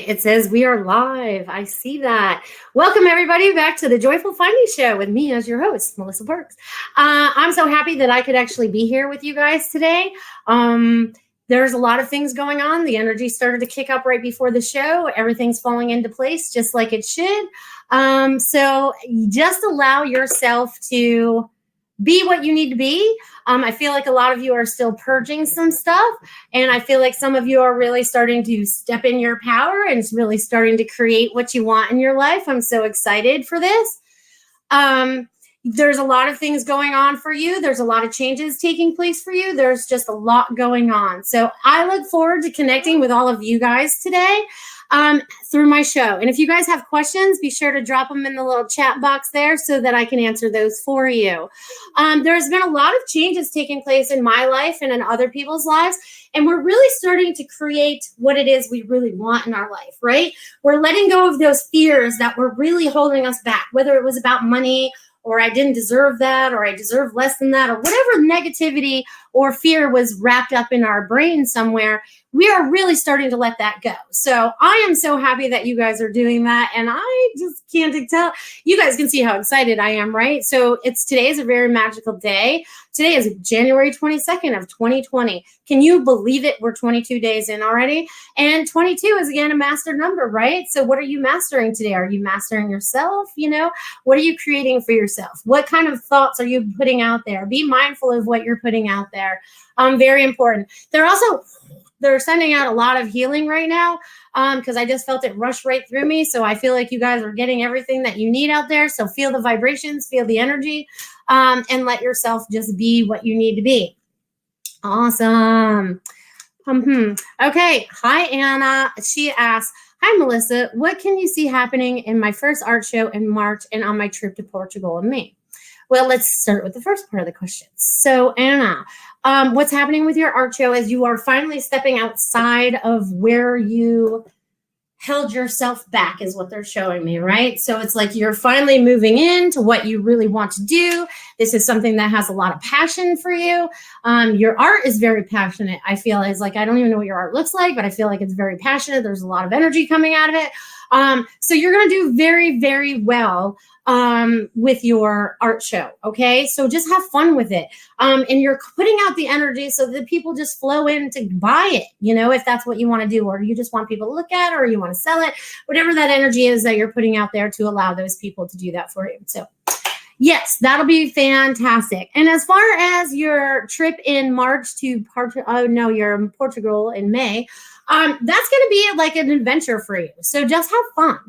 It says we are live. I see that. Welcome, everybody, back to the Joyful Finding Show with me as your host, Melissa Burks. I'm so happy that I could actually be here with you guys today. There's a lot of things going on. The energy started to kick up right before the show. Everything's falling into place just like it should. So just allow yourself to be what you need to be. I feel like a lot of you are still purging some stuff. And I feel like some of you are really starting to step in your power and really starting to create what you want in your life. I'm so excited for this. There's a lot of things going on for you. There's a lot of changes taking place for you. There's just a lot going on. So I look forward to connecting with all of you guys today through my show. And if you guys have questions, be sure to drop them in the little chat box there so that I can answer those for you. There's been a lot of changes taking place in my life and in other people's lives. And we're really starting to create what it is we really want in our life, right? We're letting go of those fears that were really holding us back, whether it was about money or I didn't deserve that, or I deserve less than that, or whatever negativity or fear was wrapped up in our brain somewhere. We are really starting to let that go. So I am so happy that you guys are doing that. And I just can't tell. You guys can see how excited I am, right? So today is a very magical day. Today is January 22nd of 2020. Can you believe it? We're 22 days in already. And 22 is, again, a master number, right? So what are you mastering today? Are you mastering yourself? What are you creating for yourself? What kind of thoughts are you putting out there? Be mindful of what you're putting out there. Very important. They're sending out a lot of healing right now because I just felt it rush right through me. So I feel like you guys are getting everything that you need out there. So feel the vibrations, feel the energy, and let yourself just be what you need to be. Awesome. Okay. Hi, Anna. She asks, hi, Melissa. What can you see happening in my first art show in March and on my trip to Portugal in May? Well, let's start with the first part of the question. So, Anna, what's happening with your art show is you are finally stepping outside of where you held yourself back is what they're showing me, right? So it's like you're finally moving into what you really want to do. This is something that has a lot of passion for you. Your art is very passionate. I feel it's like, I don't even know what your art looks like, but I feel like it's very passionate. There's a lot of energy coming out of it. So you're going to do very, very well with your art show. Okay. So just have fun with it. And you're putting out the energy so that people just flow in to buy it, if that's what you want to do, or you just want people to look at it, or you want to sell it, whatever that energy is that you're putting out there to allow those people to do that for you. So yes, that'll be fantastic. And as far as your trip in March to you're in Portugal in May, that's going to be like an adventure for you. So just have fun.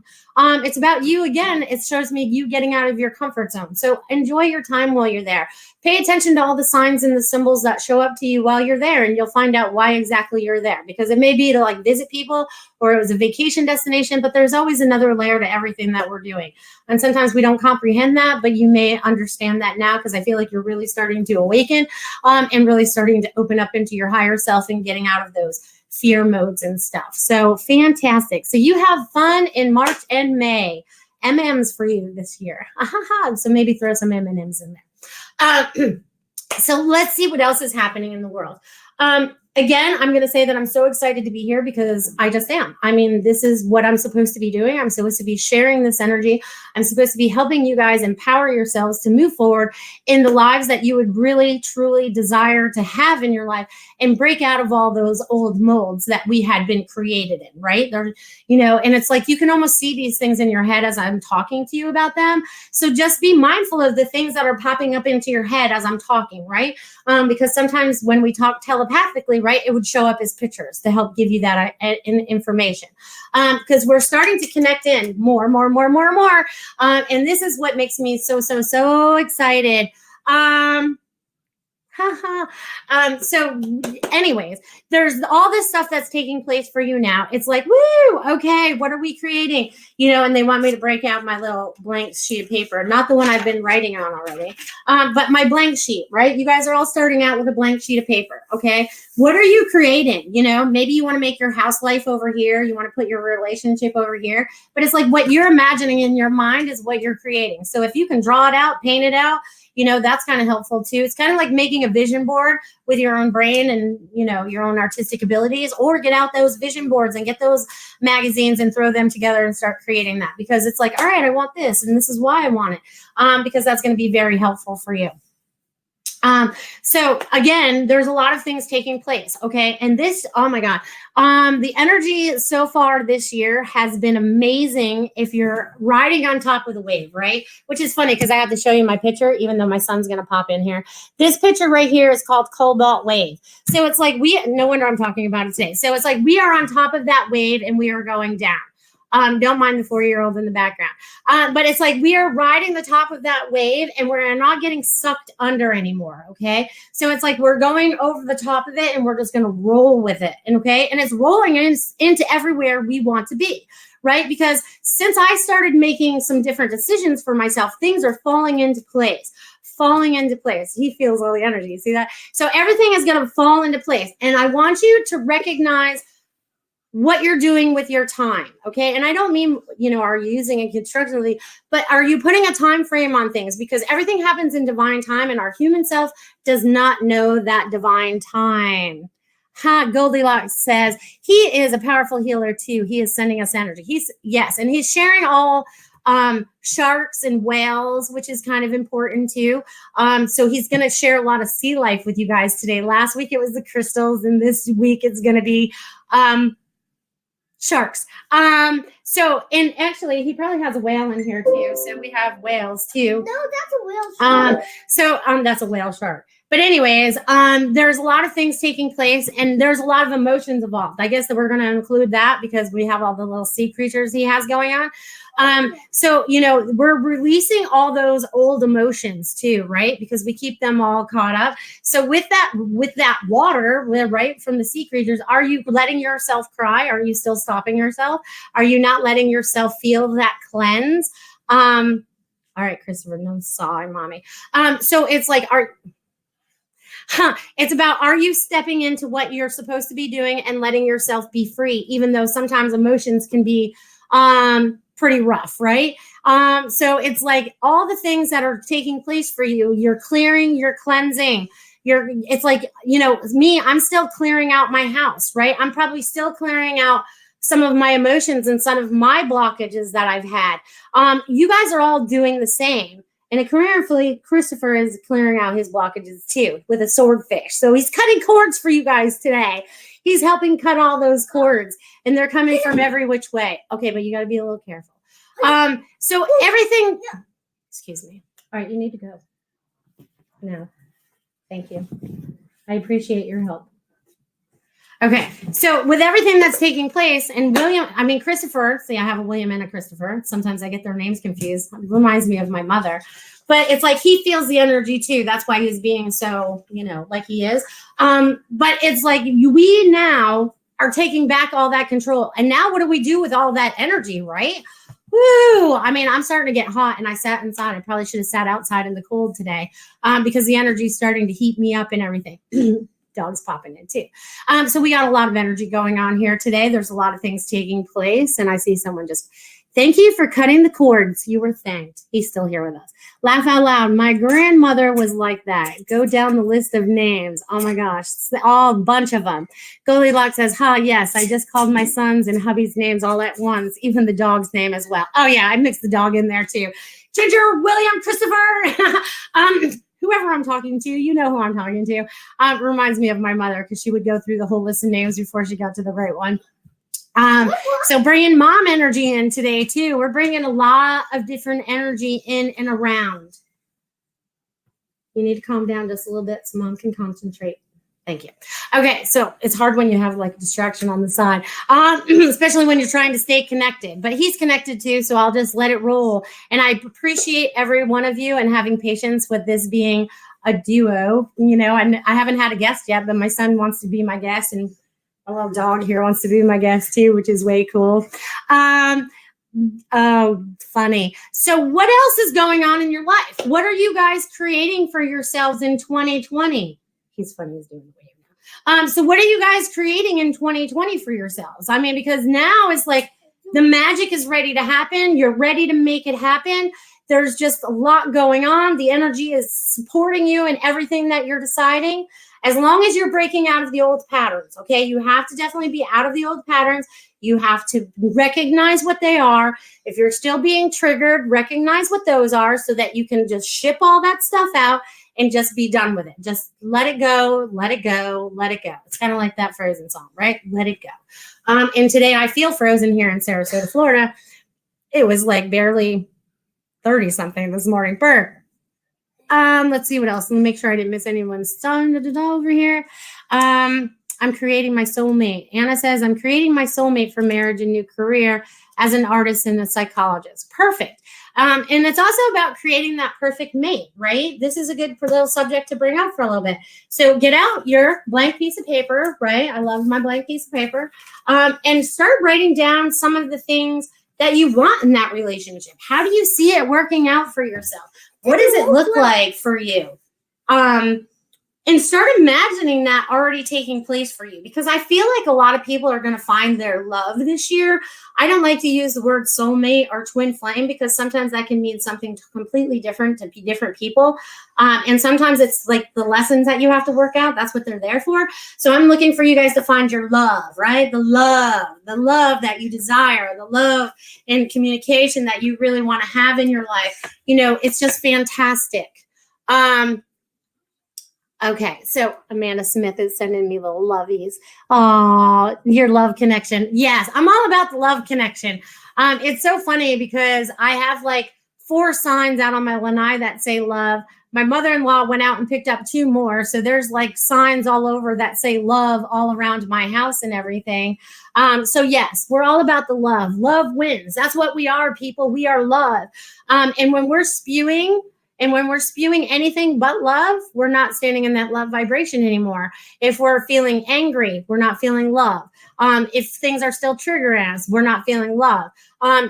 It's about you. Again, it shows me you getting out of your comfort zone. So enjoy your time while you're there. Pay attention to all the signs and the symbols that show up to you while you're there, and you'll find out why exactly you're there, because it may be to like visit people, or it was a vacation destination, but there's always another layer to everything that we're doing. And sometimes we don't comprehend that, but you may understand that now, because I feel like you're really starting to awaken and really starting to open up into your higher self and getting out of those fear modes and stuff. So fantastic. So you have fun in March and May. M&Ms for you this year. So maybe throw some M&Ms in there. So let's see what else is happening in the world. Again, I'm going to say that I'm so excited to be here because I just am. I mean, this is what I'm supposed to be doing. I'm supposed to be sharing this energy. I'm supposed to be helping you guys empower yourselves to move forward in the lives that you would really, truly desire to have in your life and break out of all those old molds that we had been created in, right? And it's like you can almost see these things in your head as I'm talking to you about them. So just be mindful of the things that are popping up into your head as I'm talking, right? Because sometimes when we talk telepathically, right, it would show up as pictures to help give you that information. Because we're starting to connect in more. And this is what makes me so excited. So anyways, there's all this stuff that's taking place for you now. It's like, woo, okay, what are we creating? And they want me to break out my little blank sheet of paper, not the one I've been writing on already, but my blank sheet, right? You guys are all starting out with a blank sheet of paper, okay? What are you creating? Maybe you want to make your house life over here. You want to put your relationship over here, but it's like what you're imagining in your mind is what you're creating. So if you can draw it out, paint it out, that's kind of helpful too. It's kind of like making a vision board with your own brain and, your own artistic abilities, or get out those vision boards and get those magazines and throw them together and start creating that, because it's like, all right, I want this, and this is why I want it, because that's going to be very helpful for you. So again, there's a lot of things taking place. Okay. And this, oh my God, the energy so far this year has been amazing if you're riding on top of the wave, right? Which is funny because I have to show you my picture, even though my son's going to pop in here. This picture right here is called Cobalt Wave. So it's like no wonder I'm talking about it today. So it's like we are on top of that wave and we are going down. Don't mind the 4-year-old in the background. But it's like we are riding the top of that wave and we're not getting sucked under anymore, okay? So it's like we're going over the top of it and we're just going to roll with it, okay? And it's rolling into everywhere we want to be, right? Because since I started making some different decisions for myself, things are falling into place. He feels all the energy. See that? So everything is going to fall into place. And I want you to recognize what you're doing with your time, okay? And I don't mean, are you using it constructively, but are you putting a time frame on things? Because everything happens in divine time and our human self does not know that divine time. Goldylocks says, he is a powerful healer too. He is sending us energy. And he's sharing all sharks and whales, which is kind of important too. So he's going to share a lot of sea life with you guys today. Last week it was the crystals, and this week it's going to be sharks. And actually he probably has a whale in here too. So we have whales too. No, that's a whale shark. That's a whale shark. But anyways, there's a lot of things taking place and there's a lot of emotions involved. I guess that we're going to include that because we have all the little sea creatures he has going on. So, we're releasing all those old emotions too, right? Because we keep them all caught up. So with that water, right, from the sea creatures, are you letting yourself cry? Are you still stopping yourself? Are you not letting yourself feel that cleanse? All right, Christopher, no sigh, mommy. So it's like, it's about, are you stepping into what you're supposed to be doing and letting yourself be free, even though sometimes emotions can be, pretty rough, right? So it's like all the things that are taking place for you, you're clearing, you're cleansing. It's like, me, I'm still clearing out my house, right? I'm probably still clearing out some of my emotions and some of my blockages that I've had. You guys are all doing the same. And currently, Christopher is clearing out his blockages too with a swordfish. So he's cutting cords for you guys today. He's helping cut all those cords, and they're coming from every which way. Okay, but you got to be a little careful. So everything, excuse me. All right, you need to go. No, thank you. I appreciate your help. Okay, so with everything that's taking place, and Christopher, see, I have a William and a Christopher. Sometimes I get their names confused. It reminds me of my mother. But it's like he feels the energy too. That's why he's being so, like he is. But it's like we now are taking back all that control. And now what do we do with all that energy, right? Woo! I'm starting to get hot, and I sat inside. I probably should have sat outside in the cold today because the energy is starting to heat me up and everything. Dog's popping in too. So we got a lot of energy going on here today. There's a lot of things taking place, and I see someone just, thank you for cutting the cords. You were thanked. He's still here with us. Laugh out loud. My grandmother was like that. Go down the list of names. Oh my gosh, a bunch of them. Goldylocks says, yes, I just called my sons and hubby's names all at once, even the dog's name as well. Oh yeah, I mixed the dog in there too. Ginger, William, Christopher. Whoever I'm talking to, you know who I'm talking to. Reminds me of my mother because she would go through the whole list of names before she got to the right one. So bringing mom energy in today too. We're bringing a lot of different energy in and around. You need to calm down just a little bit so mom can concentrate. Thank you. Okay, so it's hard when you have like a distraction on the side, especially when you're trying to stay connected. But he's connected too, so I'll just let it roll. And I appreciate every one of you and having patience with this being a duo. And I haven't had a guest yet, but my son wants to be my guest, and a little dog here wants to be my guest too, which is way cool. Oh, funny. So what else is going on in your life? What are you guys creating for yourselves in 2020? He's funny. He's doing the wave now. So what are you guys creating in 2020 for yourselves? Because now it's like the magic is ready to happen. You're ready to make it happen. there's just a lot going on. The energy is supporting you in everything that you're deciding. As long as you're breaking out of the old patterns, okay? You have to definitely be out of the old patterns. You have to recognize what they are. If you're still being triggered, recognize what those are so that you can just ship all that stuff out and just be done with it. Just let it go, let it go, let it go. It's kind of like that Frozen song, right? Let it go. And today I feel frozen here in Sarasota, Florida. It was like barely 30 something this morning. Burr. Let's see what else. Let me make sure I didn't miss anyone's song over here. I'm creating my soulmate. Anna says, I'm creating my soulmate for marriage and new career as an artist and a psychologist. Perfect. And it's also about creating that perfect mate, right? This is a good little subject to bring up for a little bit. So get out your blank piece of paper, right? I love my blank piece of paper. And start writing down some of the things that you want in that relationship. How do you see it working out for yourself? What does it look like for you? And start imagining that already taking place for you, because I feel like a lot of people are going to find their love this year. I don't like to use the word soulmate or twin flame because sometimes that can mean something completely different to different people. And sometimes it's like the lessons that you have to work out. That's what they're there for. So I'm looking for you guys to find your love, right? The love that you desire, the love and communication that you really want to have in your life. You know, it's just fantastic. Okay, so Amanda Smith is sending me little lovies. Oh, your love connection. Yes, I'm all about the love connection. It's so funny because I have like 4 signs out on my lanai that say love. My mother-in-law went out and picked up 2 more. So there's like signs all over that say love all around my house and everything. So yes, we're all about the love. Love wins. That's what we are, people. We are love. And when we're spewing anything but love, we're not standing in that love vibration anymore. If we're feeling angry, we're not feeling love. If things are still triggering us, we're not feeling love.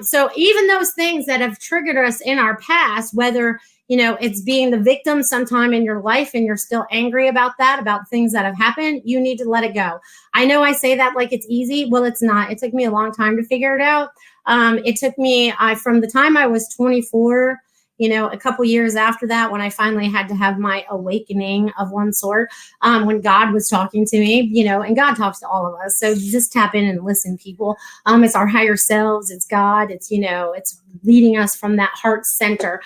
So even those things that have triggered us in our past, whether, you know, it's being the victim sometime in your life and you're still angry about that, about things that have happened, you need to let it go. I know I say that like it's easy. Well, it's not. It took me a long time to figure it out. It took me from the time I was 24, you know, a couple years after that, when I finally had to have my awakening of one sort, when God was talking to me, you know, and God talks to all of us. So just tap in and listen, people. It's our higher selves. It's God. It's, you know, it's leading us from that heart center.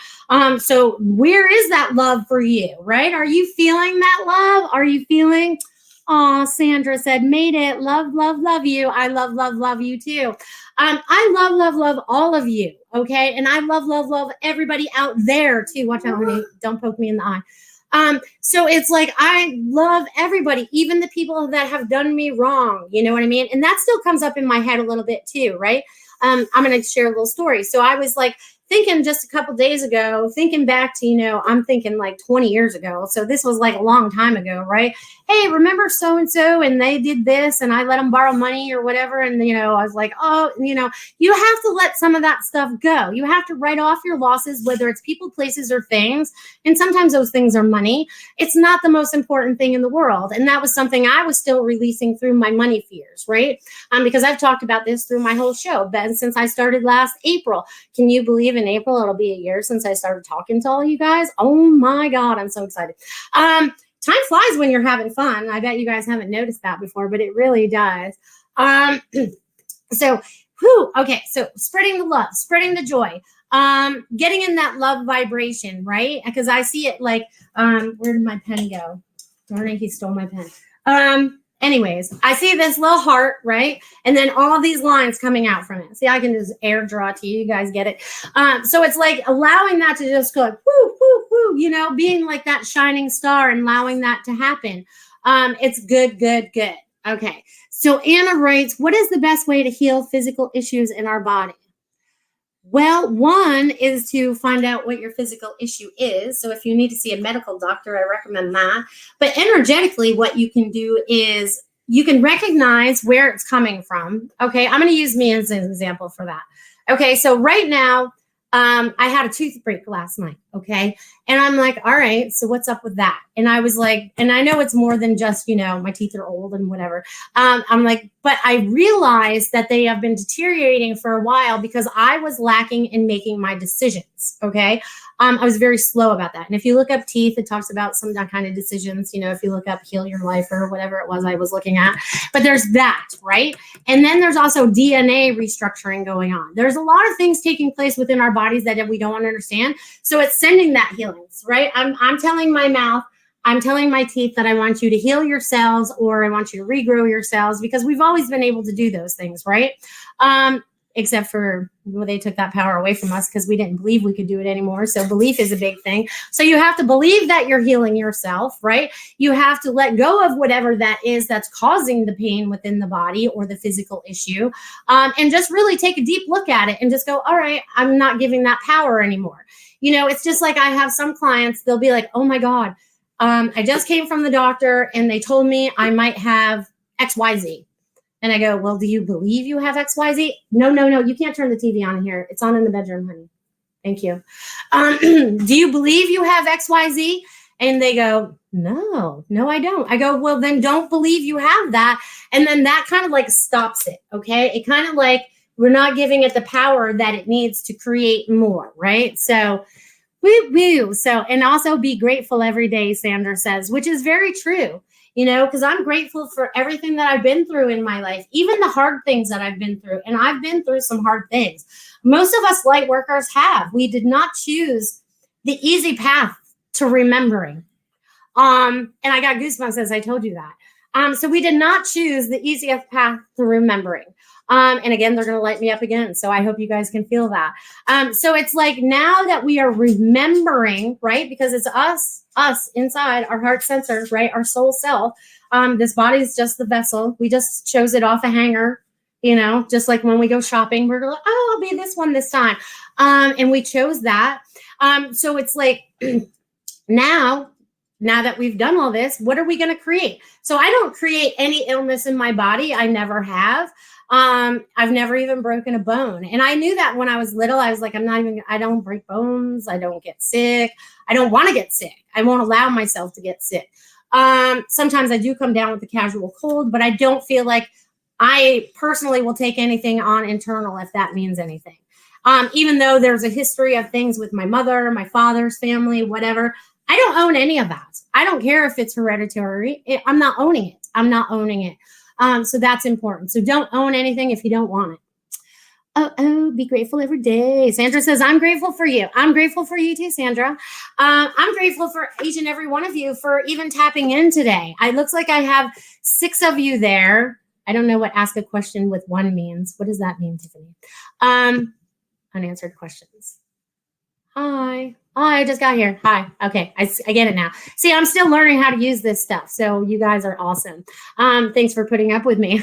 So where is that love for you, right? Are you feeling that love? Are you feeling... Oh, Sandra said, made it. Love, love, love you. I love, love, love you too. I love, love, love all of you. Okay. And I love, love, love everybody out there too. Watch out, honey. Don't poke me in the eye. So it's like, I love everybody, even the people that have done me wrong. You know what I mean? And that still comes up in my head a little bit too. Right. I'm going to share a little story. So I was like, thinking just a couple days ago, thinking back to, you know, I'm thinking like 20 years ago. So this was like a long time ago, right? Hey, remember so-and-so and they did this and I let them borrow money or whatever. And, you know, I was like, oh, you know, you have to let some of that stuff go. You have to write off your losses, whether it's people, places, or things. And sometimes those things are money. It's not the most important thing in the world. And that was something I was still releasing through my money fears, right? Because I've talked about this through my whole show, but since I started last April. Can you believe in April it'll be a year since I started talking to all you guys? Oh my God, I'm so excited. Time flies when you're having fun. I bet you guys haven't noticed that before, but it really does. So spreading the love, spreading the joy, getting in that love vibration, right? Because I see it like, where did my pen go? Darn it, he stole my pen. Anyways, I see this little heart, right? And then all these lines coming out from it. See, I can just air draw to you. You guys get it. So it's like allowing that to just go like, whoo, whoo, whoo, you know, being like that shining star and allowing that to happen. It's good, good, good. Okay. So Anna writes, what is the best way to heal physical issues in our body? Well, one is to find out what your physical issue is. So if you need to see a medical doctor, I recommend that. But energetically, what you can do is you can recognize where it's coming from. Okay, I'm going to use me as an example for that. Okay, so right now, I had a tooth break last night. Okay. And I'm like, all right, so what's up with that? And I was like, and I know it's more than just, my teeth are old and whatever. I'm like, but I realized that they have been deteriorating for a while because I was lacking in making my decisions. Okay. I was very slow about that. And if you look up teeth, it talks about some kind of decisions, if you look up Heal Your Life or whatever it was I was looking at, but there's that, right? And then there's also DNA restructuring going on. There's a lot of things taking place within our bodies that we don't understand. So it's sending that healing, right? I'm telling my mouth, I'm telling my teeth that I want you to heal your cells, or I want you to regrow your cells, because we've always been able to do those things, right? Except for they took that power away from us because we didn't believe we could do it anymore. So belief is a big thing. So you have to believe that you're healing yourself, right? You have to let go of whatever that is that's causing the pain within the body or the physical issue, and just really take a deep look at it and just go, all right, I'm not giving that power anymore. It's just like I have some clients, they'll be like, oh my God, I just came from the doctor and they told me I might have XYZ. And I go, well, do you believe you have XYZ? No. You can't turn the TV on here. It's on in the bedroom, honey. Thank you. Do you believe you have XYZ? And they go, no, I don't. I go, well, then don't believe you have that. And then that kind of like stops it. Okay. It kind of like, we're not giving it the power that it needs to create more. Right. So woo. So, and also be grateful every day, Sandra says, which is very true. Because I'm grateful for everything that I've been through in my life, even the hard things that I've been through. And I've been through some hard things. Most of us light workers have. We did not choose the easy path to remembering. And I got goosebumps as I told you that. So we did not choose the easiest path to remembering. And again, they're going to light me up again. So I hope you guys can feel that. So it's like now that we are remembering, right? Because it's us inside our heart sensors, right? Our soul self. This body is just the vessel. We just chose it off a hanger, just like when we go shopping, we're like, oh, I'll be this one this time. And we chose that. So it's like now that we've done all this, what are we going to create? So I don't create any illness in my body. I never have. I've never even broken a bone. And I knew that when I was little. I was like, I don't break bones. I don't get sick. I don't want to get sick. I won't allow myself to get sick. Sometimes I do come down with a casual cold, but I don't feel like I personally will take anything on internal, if that means anything. Even though there's a history of things with my mother, my father's family, whatever, I don't own any of that. I don't care if it's hereditary. I'm not owning it. So that's important. So don't own anything if you don't want it. Be grateful every day. Sandra says, I'm grateful for you. I'm grateful for you too, Sandra. I'm grateful for each and every one of you for even tapping in today. It looks like I have 6 of you there. I don't know what ask a question with 1 means. What does that mean, Tiffany? Unanswered questions. Hi. Oh, I just got here. Hi. Okay. I get it now. See, I'm still learning how to use this stuff. So you guys are awesome. Thanks for putting up with me.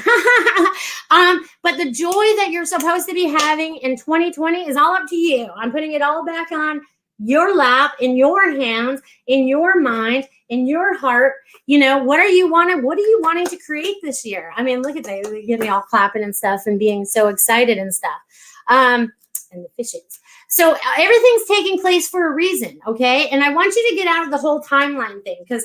But the joy that you're supposed to be having in 2020 is all up to you. I'm putting it all back on your lap, in your hands, in your mind, in your heart. What are you wanting to create this year? I mean, look at that. They get me all clapping and stuff and being so excited and stuff. And the fishes. So everything's taking place for a reason, okay? And I want you to get out of the whole timeline thing, because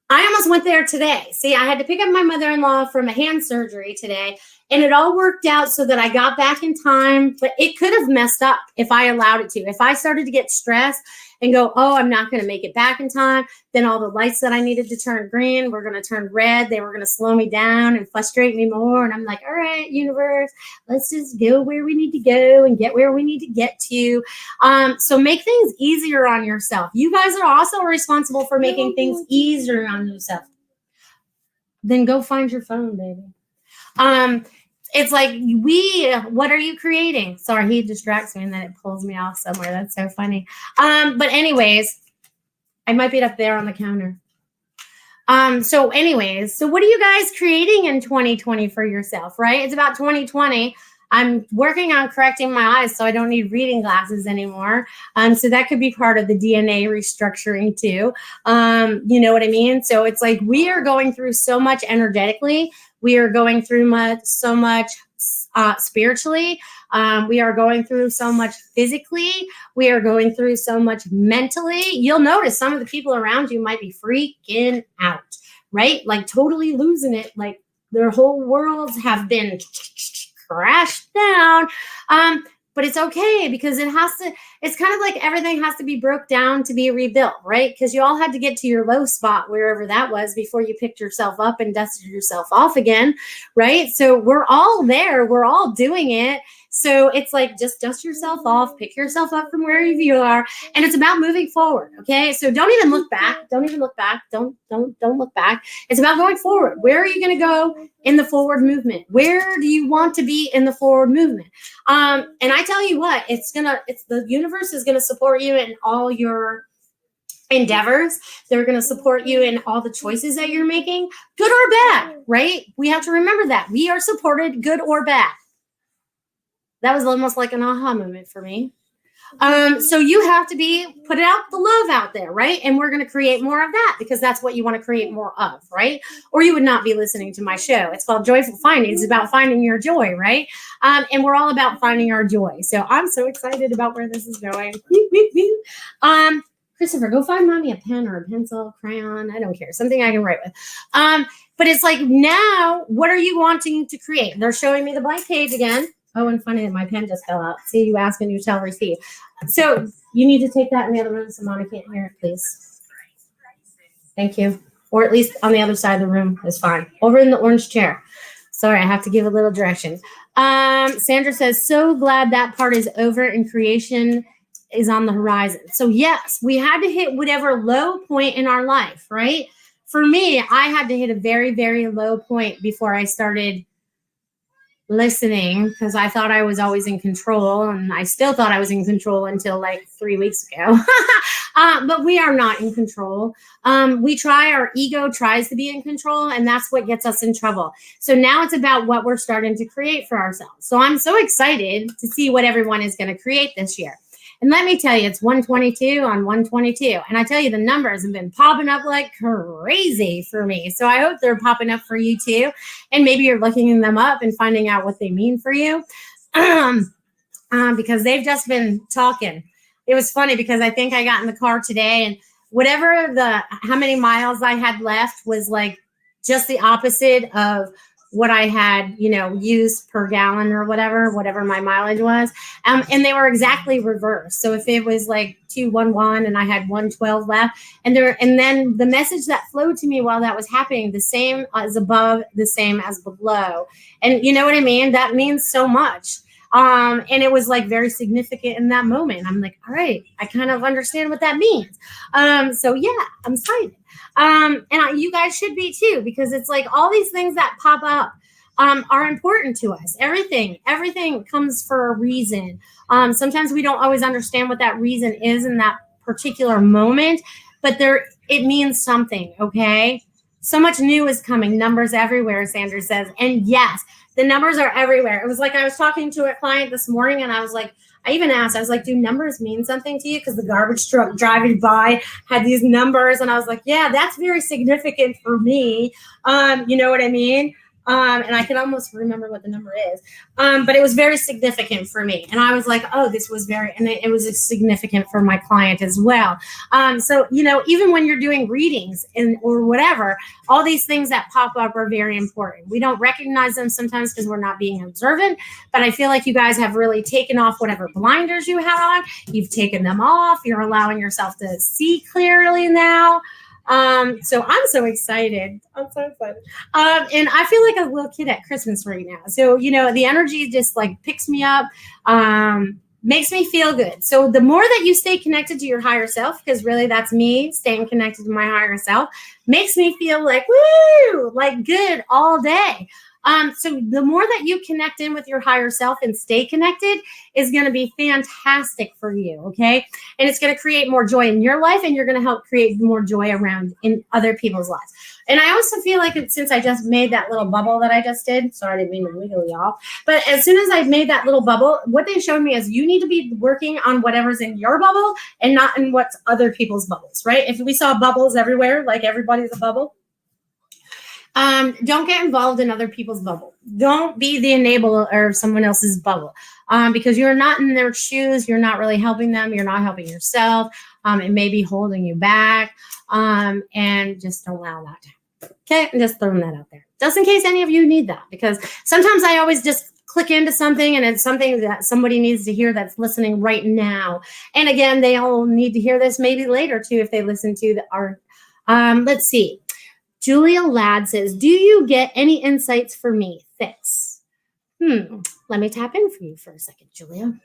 I almost went there today. See, I had to pick up my mother-in-law from a hand surgery today, and it all worked out so that I got back in time, but it could have messed up if I allowed it to. If I started to get stressed and go, oh, I'm not going to make it back in time, then all the lights that I needed to turn green were going to turn red. They were going to slow me down and frustrate me more. And I'm like, all right, universe, let's just go where we need to go and get where we need to get to. So make things easier on yourself. You guys are also responsible for making things easier on yourself. Then go find your phone, baby. It's like, what are you creating? Sorry, he distracts me and then it pulls me off somewhere. That's so funny. But anyways, I might be up there on the counter. So what are you guys creating in 2020 for yourself, right? It's about 2020. I'm working on correcting my eyes so I don't need reading glasses anymore. So that could be part of the DNA restructuring too. You know what I mean? So it's like we are going through so much energetically. We are going through so much spiritually. We are going through so much physically. We are going through so much mentally. You'll notice some of the people around you might be freaking out, right? Like totally losing it. Like their whole worlds have been crashed down. But it's okay because it's kind of like everything has to be broke down to be rebuilt, right? Because you all had to get to your low spot, wherever that was, before you picked yourself up and dusted yourself off again, right? So we're all there. We're all doing it. So it's like, just dust yourself off, pick yourself up from wherever you are. And it's about moving forward. Okay. So don't even look back. Don't even look back. Don't look back. It's about going forward. Where are you going to go in the forward movement? Where do you want to be in the forward movement? And I tell you what, the universe is going to support you in all your endeavors. They're going to support you in all the choices that you're making, good or bad, right? We have to remember that we are supported, good or bad. That was almost like an aha moment for me. So you have to put out the love out there, right? And we're going to create more of that because that's what you want to create more of, right? Or you would not be listening to my show. It's called Joyful Findings. It's about finding your joy, right? And we're all about finding our joy. So I'm so excited about where this is going. Christopher, go find mommy a pen or a pencil, crayon. I don't care. Something I can write with. But it's like, now, what are you wanting to create? They're showing me the blank page again. Oh, and funny that my pen just fell out. See, you ask and you shall receive. So you need to take that in the other room so Mama can't hear it, please. Thank you. Or at least on the other side of the room is fine. Over in the orange chair. Sorry, I have to give a little direction. Sandra says, so glad that part is over and creation is on the horizon. So yes, we had to hit whatever low point in our life, right? For me, I had to hit a very, very low point before I started listening, because I thought I was always in control, and I still thought I was in control until like 3 weeks ago. But we are not in control. Our ego tries to be in control, and that's what gets us in trouble. So now it's about what we're starting to create for ourselves. So I'm so excited to see what everyone is going to create this year. And let me tell you, it's 122 on 122. And I tell you, the numbers have been popping up like crazy for me. So I hope they're popping up for you too. And maybe you're looking them up and finding out what they mean for you. Because they've just been talking. It was funny because I think I got in the car today, and how many miles I had left was like just the opposite of what I had, used per gallon or whatever my mileage was. And they were exactly reversed. So if it was like 211 and I had 112 left, and then the message that flowed to me while that was happening, the same as above, the same as below. And you know what I mean? That means so much. And it was like very significant in that moment. I'm like, all right, I kind of understand what that means. So yeah, I'm excited. You guys should be too, because it's like all these things that pop up are important to us. Everything comes for a reason. Sometimes we don't always understand what that reason is in that particular moment, but it means something. Okay. So much new is coming. Numbers everywhere, Sandra says. And yes, the numbers are everywhere. It was like I was talking to a client this morning, and I was like, I even asked, I was like, do numbers mean something to you? Because the garbage truck driving by had these numbers. And I was like, yeah, that's very significant for me. You know what I mean? And I can almost remember what the number is. But it was very significant for me. And I was like, oh, and it was significant for my client as well. So, even when you're doing readings or whatever, all these things that pop up are very important. We don't recognize them sometimes because we're not being observant, but I feel like you guys have really taken off whatever blinders you had on. You've taken them off. You're allowing yourself to see clearly now. So I'm so excited. And I feel like a little kid at Christmas right now. So, the energy just like picks me up, makes me feel good. So the more that you stay connected to your higher self, because really that's me staying connected to my higher self, makes me feel like, woo, like good all day. So the more that you connect in with your higher self and stay connected is going to be fantastic for you. Okay. And it's going to create more joy in your life, and you're going to help create more joy around in other people's lives. And I also feel like since I just made that little bubble that I just did, sorry, I didn't mean to wiggle y'all, but as soon as I made that little bubble, what they showed me is you need to be working on whatever's in your bubble and not in what's other people's bubbles, right? If we saw bubbles everywhere, like everybody's a bubble, Don't get involved in other people's bubble. Don't be the enabler of someone else's bubble, because you're not in their shoes. You're not really helping them. You're not helping yourself. It may be holding you back, and just don't allow that to happen. Okay, I'm just throwing that out there, just in case any of you need that, because sometimes I always just click into something and it's something that somebody needs to hear that's listening right now. And again, they all need to hear this maybe later too if they listen to our. Let's see. Julia Ladd says, do you get any insights for me? Thanks. Let me tap in for you for a second, Julia.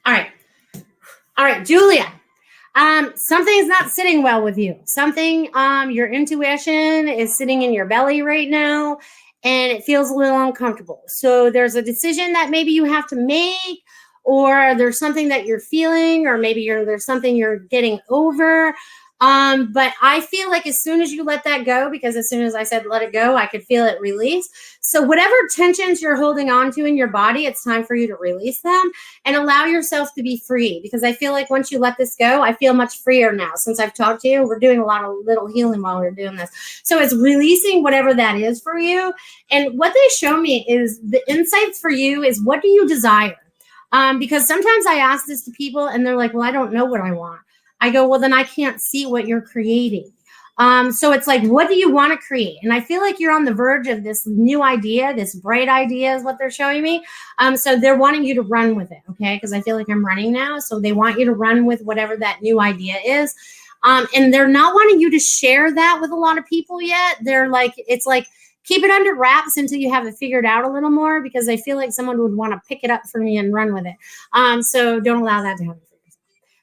All right, Julia. Something's not sitting well with you. Something, your intuition is sitting in your belly right now, and it feels a little uncomfortable. So there's a decision that maybe you have to make, or there's something that you're feeling, or maybe there's something you're getting over. But I feel like as soon as you let that go, because as soon as I said let it go, I could feel it release. So whatever tensions you're holding on to in your body, it's time for you to release them and allow yourself to be free. Because I feel like once you let this go, I feel much freer now. Since I've talked to you, we're doing a lot of little healing while we're doing this. So it's releasing whatever that is for you. And what they show me is the insights for you is, what do you desire? Because sometimes I ask this to people and they're like, well, I don't know what I want. I go, well, then I can't see what you're creating. So it's like, what do you want to create? And I feel like you're on the verge of this new idea, this bright idea is what they're showing me. So they're wanting you to run with it, okay? Because I feel like I'm running now. So they want you to run with whatever that new idea is. And they're not wanting you to share that with a lot of people yet. They're like, it's like, keep it under wraps until you have it figured out a little more, because I feel like someone would want to pick it up for me and run with it. So don't allow that to happen for yourself.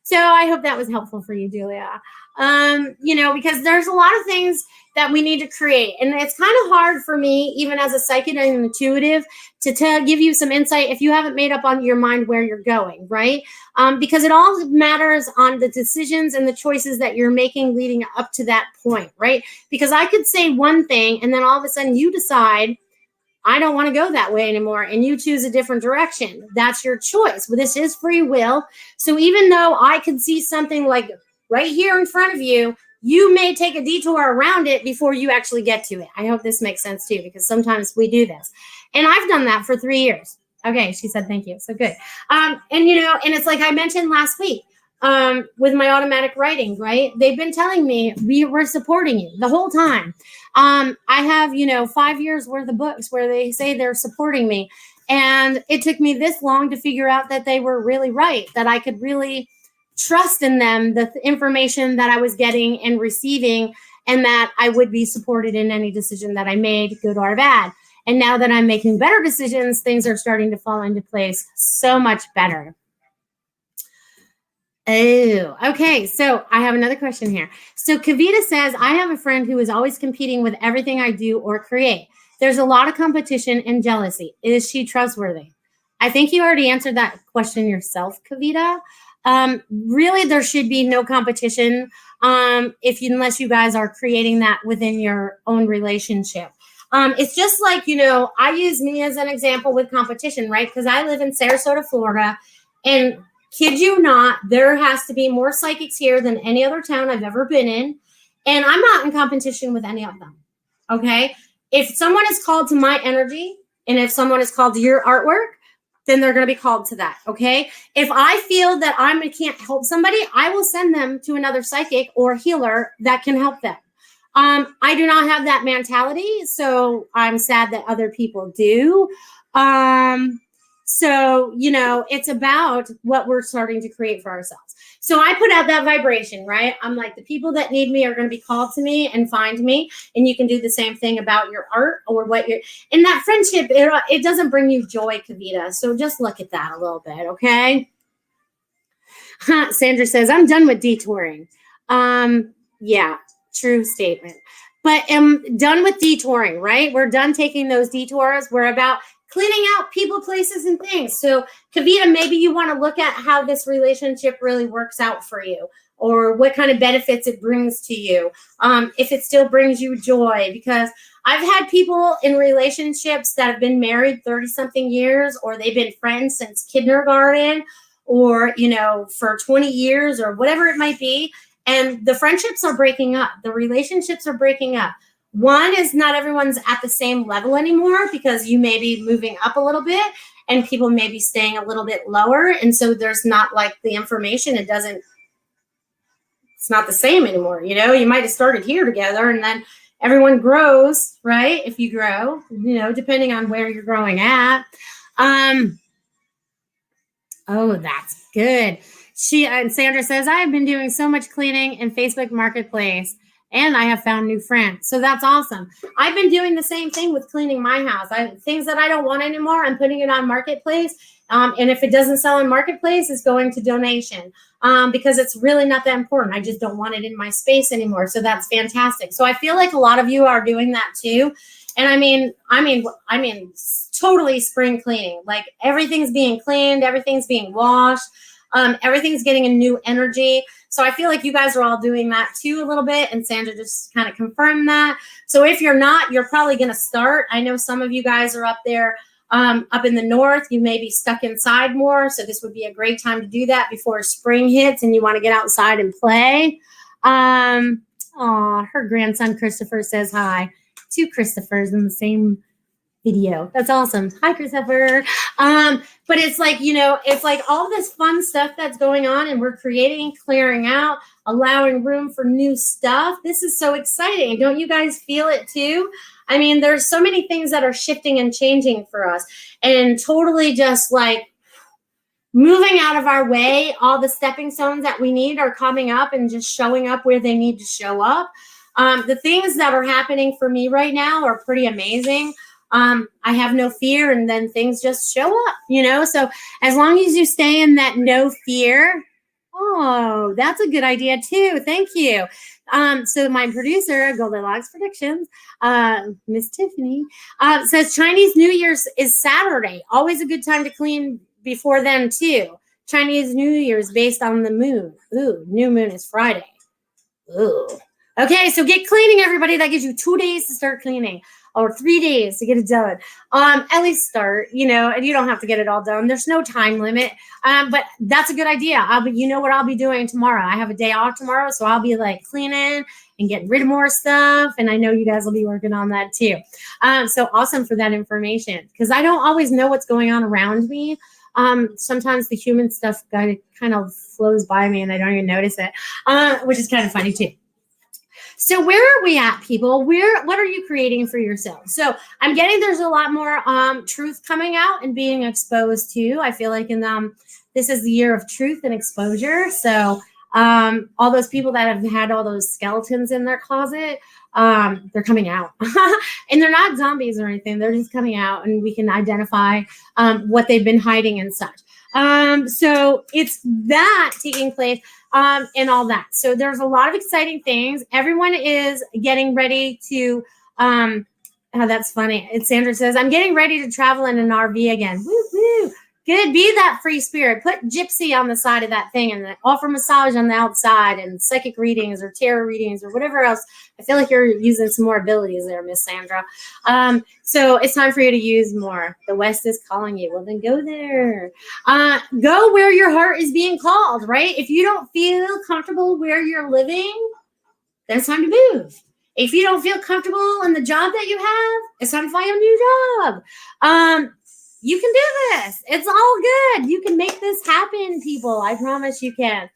So I hope that was helpful for you, Julia. Because there's a lot of things that we need to create. And it's kind of hard for me, even as a psychic and intuitive, to give you some insight if you haven't made up on your mind where you're going, right? Because it all matters on the decisions and the choices that you're making leading up to that point, right? Because I could say one thing and then all of a sudden you decide, I don't want to go that way anymore, and you choose a different direction. That's your choice. Well, this is free will. So even though I could see something like right here in front of you, you may take a detour around it before you actually get to it. I hope this makes sense too, because sometimes we do this. And I've done that for 3 years. Okay, she said thank you. So good. And it's like I mentioned last week with my automatic writing, right? They've been telling me we're supporting you the whole time. I have, 5 years worth of books where they say they're supporting me. And it took me this long to figure out that they were really right, that I could really trust in them, the information that I was getting and receiving, and that I would be supported in any decision that I made, good or bad. And now that I'm making better decisions, things are starting to fall into place so much better. Oh, okay. So I have another question here. So Kavita says, I have a friend who is always competing with everything I do or create. There's a lot of competition and jealousy. Is she trustworthy? I think you already answered that question yourself, Kavita. Really, there should be no competition unless you guys are creating that within your own relationship. It's just like, I use me as an example with competition, right? Because I live in Sarasota, Florida, and kid you not, there has to be more psychics here than any other town I've ever been in. And I'm not in competition with any of them. Okay. If someone is called to my energy, and if someone is called to your artwork, then they're going to be called to that. Okay. If I feel that I can't help somebody, I will send them to another psychic or healer that can help them. I do not have that mentality. So I'm sad that other people do. So, it's about what we're starting to create for ourselves. So I put out that vibration, right? I'm like, the people that need me are going to be called to me and find me. And you can do the same thing about your art or what you're in that friendship. It doesn't bring you joy, Kavita. So just look at that a little bit. Okay. Sandra says, I'm done with detouring. Yeah, true statement. But I'm done with detouring, right? We're done taking those detours. We're about cleaning out people, places, and things. So, Kavita, maybe you want to look at how this relationship really works out for you, or what kind of benefits it brings to you, if it still brings you joy. Because I've had people in relationships that have been married 30-something years, or they've been friends since kindergarten, or, for 20 years, or whatever it might be. And the friendships are breaking up. The relationships are breaking up. One is not everyone's at the same level anymore because you may be moving up a little bit and people may be staying a little bit lower. And so there's not like the information. It's not the same anymore. You know, you might have started here together and then everyone grows, right? If you grow, you know, depending on where you're growing at. Oh, that's good. Sandra says, I have been doing so much cleaning in Facebook Marketplace and I have found new friends. So that's awesome. I've been doing the same thing with cleaning my house. Things that I don't want anymore, I'm putting it on Marketplace. And if it doesn't sell on Marketplace, it's going to donation because it's really not that important. I just don't want it in my space anymore. So that's fantastic. So I feel like a lot of you are doing that too. And I mean, totally spring cleaning. Like everything's being cleaned, everything's being washed, everything's getting a new energy. So I feel like you guys are all doing that too a little bit. And Sandra just kind of confirmed that. So if you're not, you're probably going to start. I know some of you guys are up there, up in the north. You may be stuck inside more. So this would be a great time to do that before spring hits and you want to get outside and play. Her grandson Christopher says hi. 2 Christophers in the same video. That's awesome. Hi, Christopher. But it's like, you know, it's like all this fun stuff that's going on and we're creating, clearing out, allowing room for new stuff. This is so exciting. Don't you guys feel it too? I mean, there's so many things that are shifting and changing for us and totally just like moving out of our way. All the stepping stones that we need are coming up and just showing up where they need to show up. The things that are happening for me right now are pretty amazing. I have no fear and then things just show up, you know? So as long as you stay in that no fear, oh, that's a good idea too. Thank you. So my producer, Goldylocks Predictions, Miss Tiffany, says Chinese New Year's is Saturday. Always a good time to clean before then too. Chinese New Year's based on the moon. Ooh, new moon is Friday. Ooh. Okay, so get cleaning, everybody. That gives you 2 days to start cleaning or 3 days to get it done. At least start, you know, and you don't have to get it all done. There's no time limit, but that's a good idea. You know what I'll be doing tomorrow? I have a day off tomorrow, so I'll be like cleaning and getting rid of more stuff, and I know you guys will be working on that too. So awesome for that information because I don't always know what's going on around me. Sometimes the human stuff kind of flows by me and I don't even notice it, which is kind of funny too. So where are we at, people? What are you creating for yourself? So I'm getting there's a lot more truth coming out and being exposed to. I feel like this is the year of truth and exposure. So all those people that have had all those skeletons in their closet, they're coming out. And they're not zombies or anything. They're just coming out and we can identify what they've been hiding and such. So it's that taking place. And all that. So there's a lot of exciting things. Everyone is getting ready to, that's funny. Sandra says, I'm getting ready to travel in an RV again. Woo, woo. Good. Be that free spirit. Put gypsy on the side of that thing and offer massage on the outside and psychic readings or tarot readings or whatever else. I feel like you're using some more abilities there, Miss Sandra. So it's time for you to use more. The West is calling you. Well, then go there. Go where your heart is being called, right? If you don't feel comfortable where you're living, then it's time to move. If you don't feel comfortable in the job that you have, it's time to find a new job. You can do this. It's all good. You can make this happen, people. I promise you can.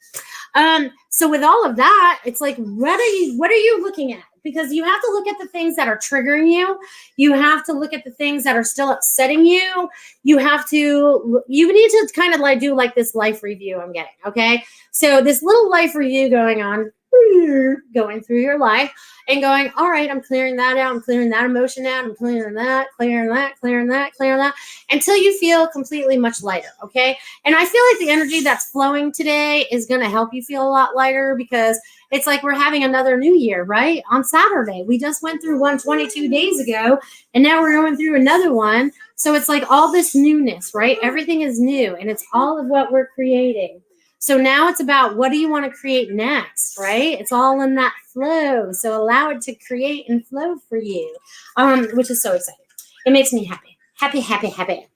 So with all of that, it's like, what are you looking at? Because you have to look at the things that are triggering you. You have to look at the things that are still upsetting you. You need to kind of like do like this life review I'm getting. Okay. So this little life review going through your life and going, all right, I'm clearing that out. I'm clearing that emotion out. I'm clearing that, until you feel completely much lighter. Okay. And I feel like the energy that's flowing today is going to help you feel a lot lighter because it's like we're having another new year, right? On Saturday, we just went through one 22 days ago and now we're going through another one. So it's like all this newness, right? Everything is new and it's all of what we're creating. So now it's about what do you want to create next, right? It's all in that flow. So allow it to create and flow for you, which is so exciting. It makes me happy. Happy.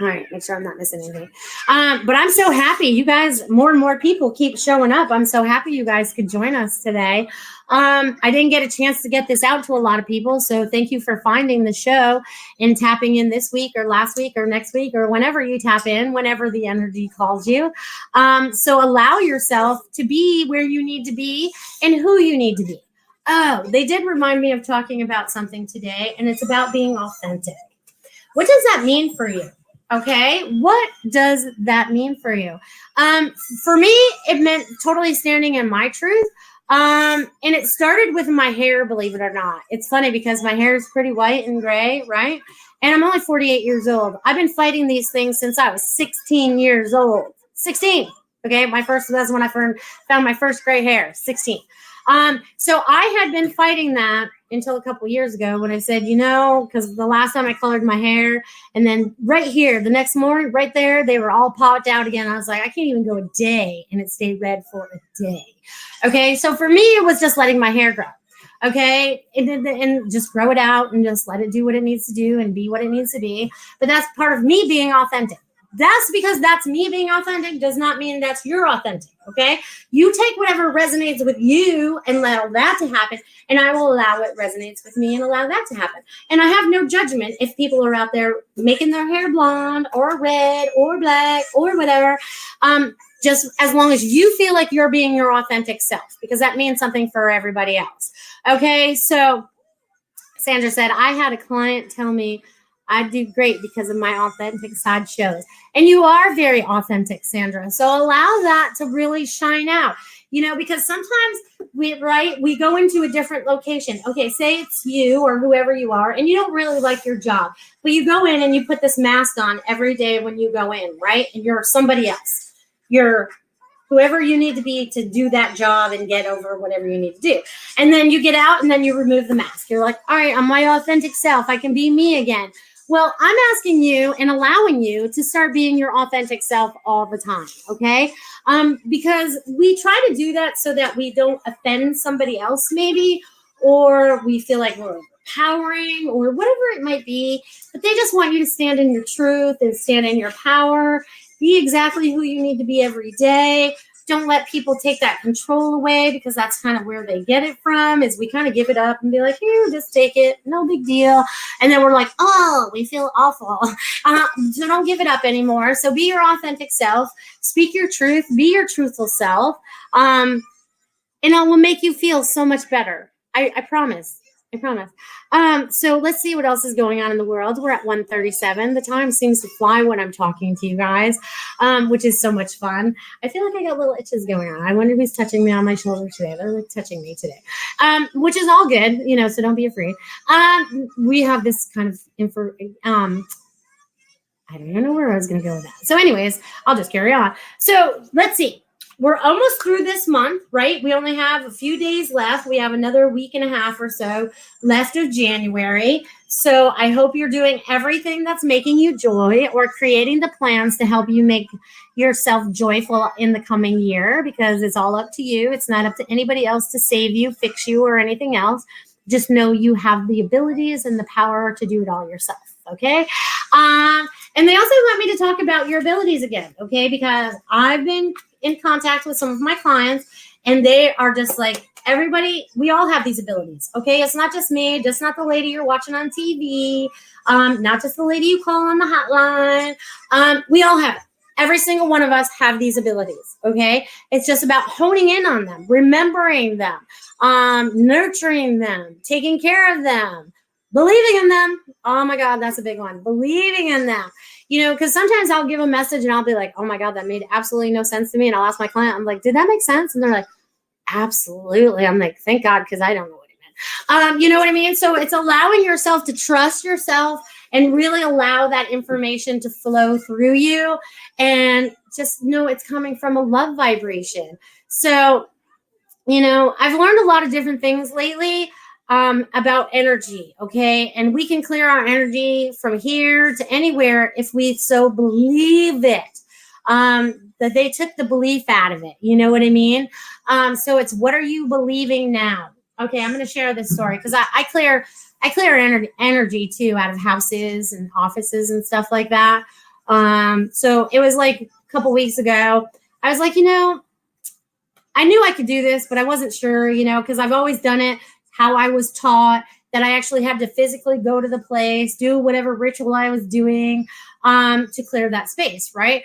All right, make sure I'm not missing anything. But I'm so happy. You guys, more and more people keep showing up. I'm so happy you guys could join us today. I didn't get a chance to get this out to a lot of people, so thank you for finding the show and tapping in this week or last week or next week or whenever you tap in, whenever the energy calls you. So allow yourself to be where you need to be and who you need to be. Oh, they did remind me of talking about something today, and it's about being authentic. What does that mean for you? Okay, what does that mean for you? For me, it meant totally standing in my truth. And it started with my hair, believe it or not. It's funny because my hair is pretty white and gray, right? And I'm only 48 years old. I've been fighting these things since I was 16 years old. 16. Okay, that's when I found my first gray hair, 16. So I had been fighting that until a couple years ago when I said, because the last time I colored my hair, and then right here, the next morning, right there, they were all popped out again. I was like, I can't even go a day, and it stayed red for a day. Okay, so for me, it was just letting my hair grow. Okay, and just grow it out and just let it do what it needs to do and be what it needs to be. But that's part of me being authentic. That's because that's me being authentic does not mean that's you're authentic, okay? You take whatever resonates with you and allow that to happen, and I will allow what resonates with me and allow that to happen. And I have no judgment if people are out there making their hair blonde or red or black or whatever, just as long as you feel like you're being your authentic self, because that means something for everybody else, okay? So Sandra said, I had a client tell me I do great because of my authentic side shows. And you are very authentic, Sandra. So allow that to really shine out, because sometimes we go into a different location. Okay, say it's you or whoever you are, and you don't really like your job, but you go in and you put this mask on every day when you go in, right? And you're somebody else. You're whoever you need to be to do that job and get over whatever you need to do. And then you get out and then you remove the mask. You're like, all right, I'm my authentic self. I can be me again. Well, I'm asking you and allowing you to start being your authentic self all the time, okay? Because we try to do that so that we don't offend somebody else maybe, or we feel like we're empowering or whatever it might be, but they just want you to stand in your truth and stand in your power, be exactly who you need to be every day. Don't let people take that control away, because that's kind of where they get it from, is we kind of give it up and be like, here, just take it. No big deal. And then we're like, oh, we feel awful. So don't give it up anymore. So be your authentic self. Speak your truth. Be your truthful self. And it will make you feel so much better. I promise. I promise. So let's see what else is going on in the world. We're at 1:37. The time seems to fly when I'm talking to you guys, which is so much fun. I feel like I got little itches going on. I wonder who's touching me on my shoulder today. They're like touching me today, which is all good, so don't be afraid. We have this kind of info. I don't even know where I was going to go with that. So anyways, I'll just carry on. So let's see. We're almost through this month, right? We only have a few days left. We have another week and a half or so left of January. So I hope you're doing everything that's making you joy, or creating the plans to help you make yourself joyful in the coming year, because it's all up to you. It's not up to anybody else to save you, fix you, or anything else. Just know you have the abilities and the power to do it all yourself, okay? And they also want me to talk about your abilities again, okay? Because I've been in contact with some of my clients, and they are just like, everybody, we all have these abilities, okay? It's not just me, just not the lady you're watching on TV, not just the lady you call on the hotline. We all have it. Every single one of us have these abilities, okay? It's just about honing in on them, remembering them, nurturing them, taking care of them, believing in them. Oh my God, that's a big one. Believing in them. Because sometimes I'll give a message and I'll be like, oh my God, that made absolutely no sense to me. And I'll ask my client, I'm like, did that make sense? And they're like, absolutely. I'm like, thank God, because I don't know what it meant. You know what I mean? So it's allowing yourself to trust yourself and really allow that information to flow through you, and just know it's coming from a love vibration. So, I've learned a lot of different things lately about energy, okay? And we can clear our energy from here to anywhere if we so believe it. That they took the belief out of it. You know what I mean? So it's, what are you believing now? Okay, I'm going to share this story because I clear energy too out of houses and offices and stuff like that. So it was like a couple weeks ago. I was like, I knew I could do this, but I wasn't sure, because I've always done it how I was taught, that I actually had to physically go to the place, do whatever ritual I was doing to clear that space, right?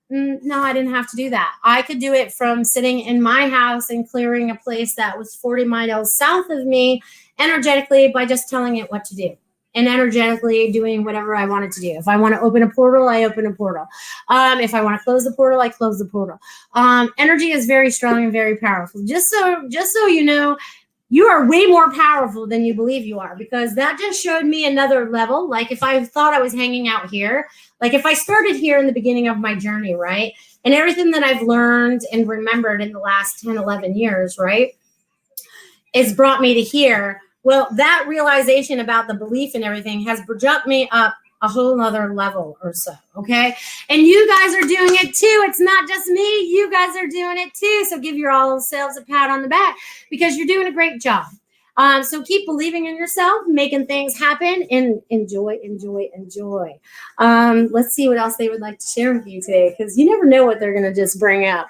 No, I didn't have to do that. I could do it from sitting in my house and clearing a place that was 40 miles south of me energetically by just telling it what to do. And energetically doing whatever I wanted to do. If I want to open a portal, I open a portal. If I want to close the portal, I close the portal. Energy is very strong and very powerful. Just so you know, you are way more powerful than you believe you are, because that just showed me another level. Like if I thought I was hanging out here, like if I started here in the beginning of my journey, right? And everything that I've learned and remembered in the last 10, 11 years, right? It's brought me to here. Well, that realization about the belief and everything has jumped me up a whole nother level or so, okay? And you guys are doing it too. It's not just me. You guys are doing it too. So give yourselves a pat on the back because you're doing a great job. So keep believing in yourself, making things happen, and enjoy. Let's see what else they would like to share with you today, because you never know what they're going to just bring up.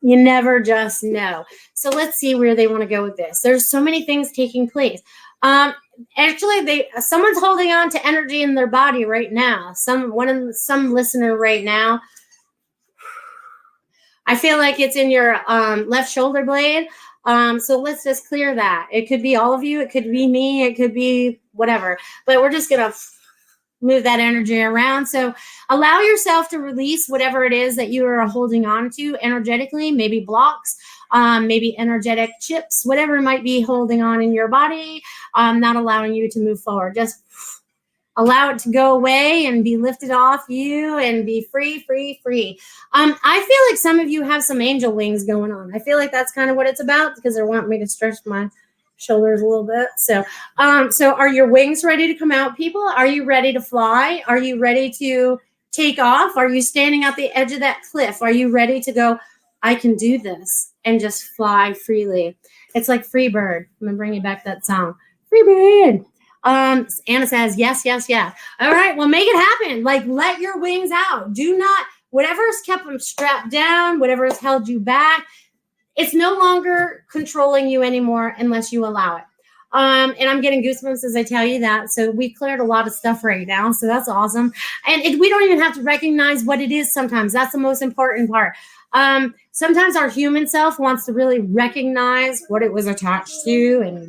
You never just know. So let's see where they want to go with this. There's so many things taking place. Actually, someone's holding on to energy in their body right now. Some listener right now. I feel like it's in your left shoulder blade. So let's just clear that. It could be all of you. It could be me. It could be whatever. But we're just going to move that energy around. So allow yourself to release whatever it is that you are holding on to energetically, maybe blocks, maybe energetic chips, whatever might be holding on in your body, not allowing you to move forward. Just allow it to go away and be lifted off you and be free. I feel like some of you have some angel wings going on. I feel like that's kind of what it's about, because they're wanting me to stretch my shoulders a little bit. So are your wings ready to come out, people? Are you ready to fly? Are you ready to take off? Are you standing at the edge of that cliff? Are you ready to go, I can do this, and just fly freely? It's like Free Bird. I'm gonna bring you back that song. Free Bird. Anna says, yes. All right, well, make it happen. Like, let your wings out. Do not, whatever's kept them strapped down, whatever has held you back, it's no longer controlling you anymore unless you allow it. And I'm getting goosebumps as I tell you that. So we've cleared a lot of stuff right now. So that's awesome. And we don't even have to recognize what it is sometimes. That's the most important part. Sometimes our human self wants to really recognize what it was attached to and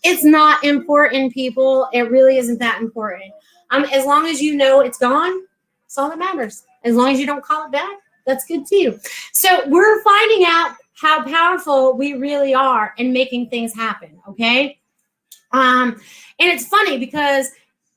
It's not important, people. It really isn't that important. As long as you know it's gone, that's all that matters. As long as you don't call it back, that's good too. So we're finding out how powerful we really are in making things happen, okay? And it's funny because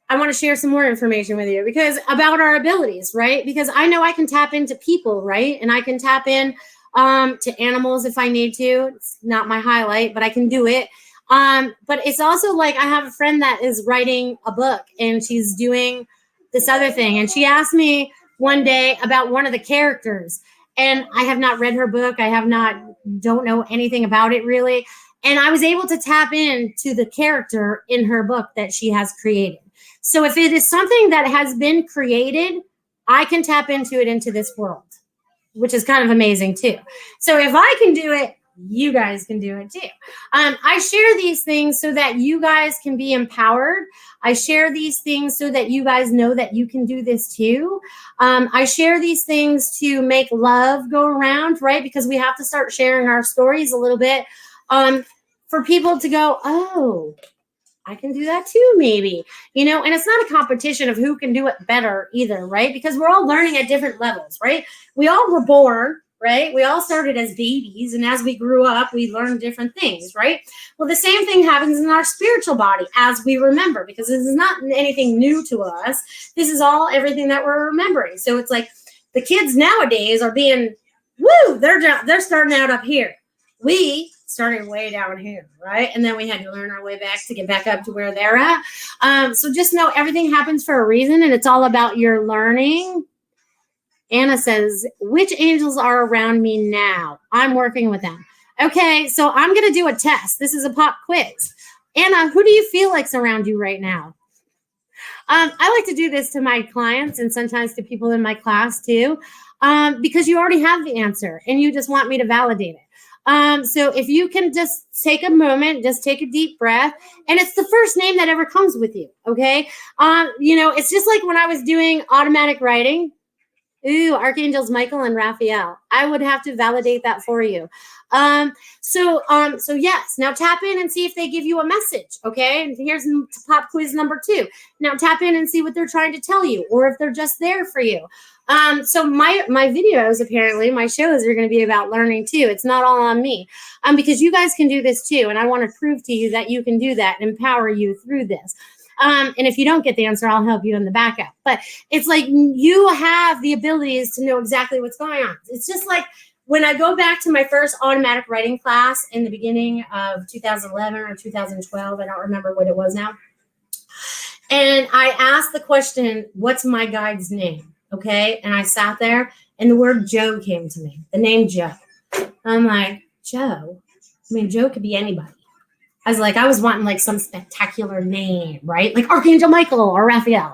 I want to share some more information with you about our abilities, right? Because I know I can tap into people, right? And I can tap in to animals if I need to. It's not my highlight, but I can do it. But it's also like I have a friend that is writing a book and she's doing this other thing. And she asked me one day about one of the characters. And I have not read her book. Don't know anything about it really. And I was able to tap into the character in her book that she has created. So if it is something that has been created, I can tap into it into this world, which is kind of amazing too. So if I can do it, you guys can do it too. I share these things so that you guys can be empowered. I share these things so that you guys know that you can do this too. I share these things to make love go around, right? Because we have to start sharing our stories a little bit for people to go, oh, I can do that too, maybe, and it's not a competition of who can do it better either, right? Because we're all learning at different levels, right? We all were born, right? We all started as babies, and as we grew up, we learned different things, right? Well, the same thing happens in our spiritual body as we remember, because this is not anything new to us. This is all everything that we're remembering. So it's like the kids nowadays are being, they're starting out up here. We started way down here, right? And then we had to learn our way back to get back up to where they're at. So just know everything happens for a reason, and it's all about your learning. Anna says, which angels are around me now? I'm working with them. Okay, so I'm going to do a test. This is a pop quiz. Anna, who do you feel like's around you right now? I like to do this to my clients and sometimes to people in my class too, because you already have the answer and you just want me to validate it. So if you can just take a moment, just take a deep breath, and it's the first name that ever comes with you, okay? It's just like when I was doing automatic writing. Ooh, Archangels Michael and Raphael. I would have to validate that for you. So yes. Now tap in and see if they give you a message. Okay. And here's pop quiz number 2. Now tap in and see what they're trying to tell you, or if they're just there for you. So my videos, apparently, my shows are going to be about learning too. It's not all on me, because you guys can do this too, and I want to prove to you that you can do that and empower you through this. And if you don't get the answer, I'll help you in the backup. But it's like you have the abilities to know exactly what's going on. It's just like when I go back to my first automatic writing class in the beginning of 2011 or 2012, I don't remember what it was now. And I asked the question, what's my guide's name? Okay. And I sat there and the word Joe came to me, the name Joe. I'm like, Joe? I mean, Joe could be anybody. I was wanting like some spectacular name, right? Like Archangel Michael or Raphael,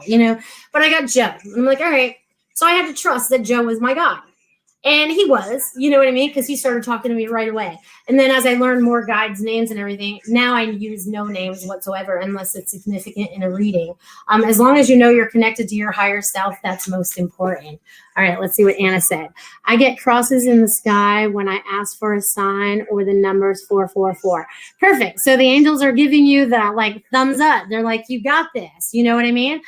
but I got Joe. I'm like, all right. So I had to trust that Joe was my guide. And he was, you know what I mean? Because he started talking to me right away. And then as I learned more guides' names and everything, now I use no names whatsoever unless it's significant in a reading. As long as you know you're connected to your higher self, that's most important. All right, let's see what Anna said. I get crosses in the sky when I ask for a sign or the numbers 444. Perfect. So the angels are giving you the thumbs up. They're like, you got this. You know what I mean?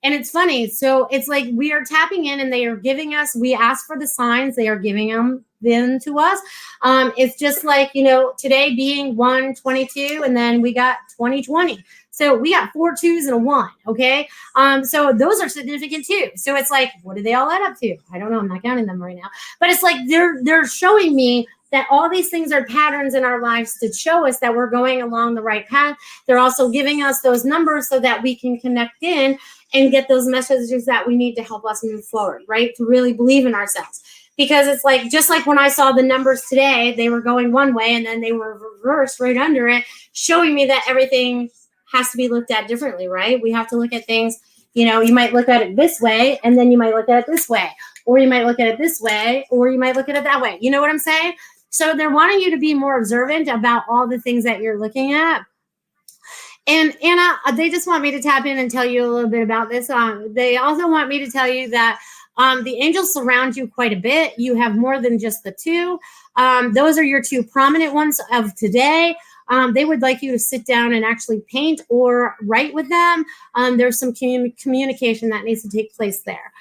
And it's funny. So it's like we are tapping in and they are giving us, we ask for the signs, they are giving them to us. It's just like, today being 1/22 and then we got 2020. So we got 4 2s and a 1. Okay. So those are significant too. So it's like, what do they all add up to? I don't know. I'm not counting them right now, but it's like they're showing me that all these things are patterns in our lives to show us that we're going along the right path. They're also giving us those numbers so that we can connect in and get those messages that we need to help us move forward, right? To really believe in ourselves. Because it's like, just like when I saw the numbers today, they were going one way and then they were reversed right under it, showing me that everything has to be looked at differently, right? We have to look at things, you might look at it this way and then you might look at it this way, or you might look at it this way, or you might look at it that way. You know what I'm saying? So they're wanting you to be more observant about all the things that you're looking at. And Anna, they just want me to tap in and tell you a little bit about this. They also want me to tell you that the angels surround you quite a bit. You have more than just the 2. Those are your 2 prominent ones of today. They would like you to sit down and actually paint or write with them. There's some communication that needs to take place there.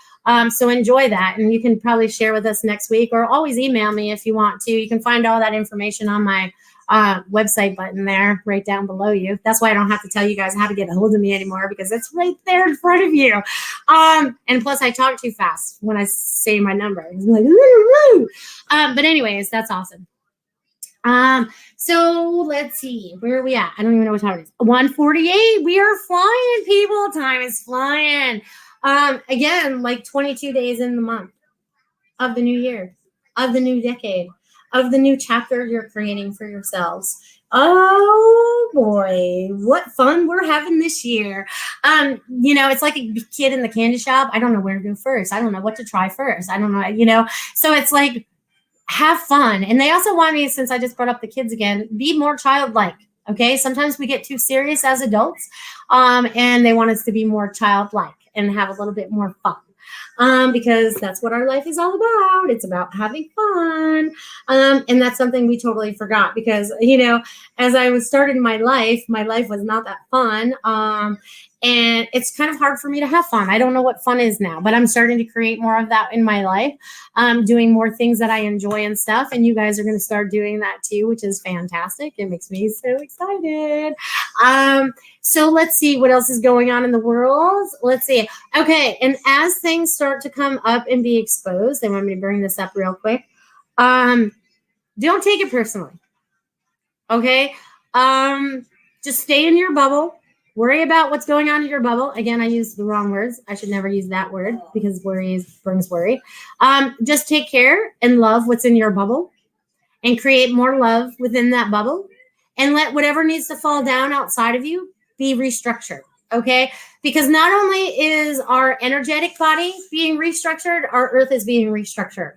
So enjoy that. And you can probably share with us next week or always email me if you want to. You can find all that information on my website button there right down below you. That's why I don't have to tell you guys how to get a hold of me anymore, because it's right there in front of you. And plus I talk too fast when I say my number. It's like, woo, woo. But anyways, that's awesome. So let's see, where are we at? I don't even know what time it is. 1:48. We are flying, people. Time is flying. Again, like 22 days in the month of the new year, of the new decade, of the new chapter you're creating for yourselves. Oh boy, what fun we're having this year. It's like a kid in the candy shop. I don't know where to go first. I don't know what to try first. I don't know, so it's like, have fun. And they also want me, since I just brought up the kids again, be more childlike. Okay. Sometimes we get too serious as adults. And they want us to be more childlike and have a little bit more fun. Because that's what our life is all about. It's about having fun. And that's something we totally forgot because, as I was starting my life was not that fun. And it's kind of hard for me to have fun. I don't know what fun is now, but I'm starting to create more of that in my life. Doing more things that I enjoy and stuff. And you guys are going to start doing that too, which is fantastic. It makes me so excited. So let's see what else is going on in the world. Let's see. Okay. And as things start to come up and be exposed, they want me to bring this up real quick. Don't take it personally. Okay. Just stay in your bubble. Worry about what's going on in your bubble. Again, I used the wrong words. I should never use that word because worry brings worry. Just take care and love what's in your bubble and create more love within that bubble and let whatever needs to fall down outside of you be restructured. okay? Because not only is our energetic body being restructured, our earth is being restructured.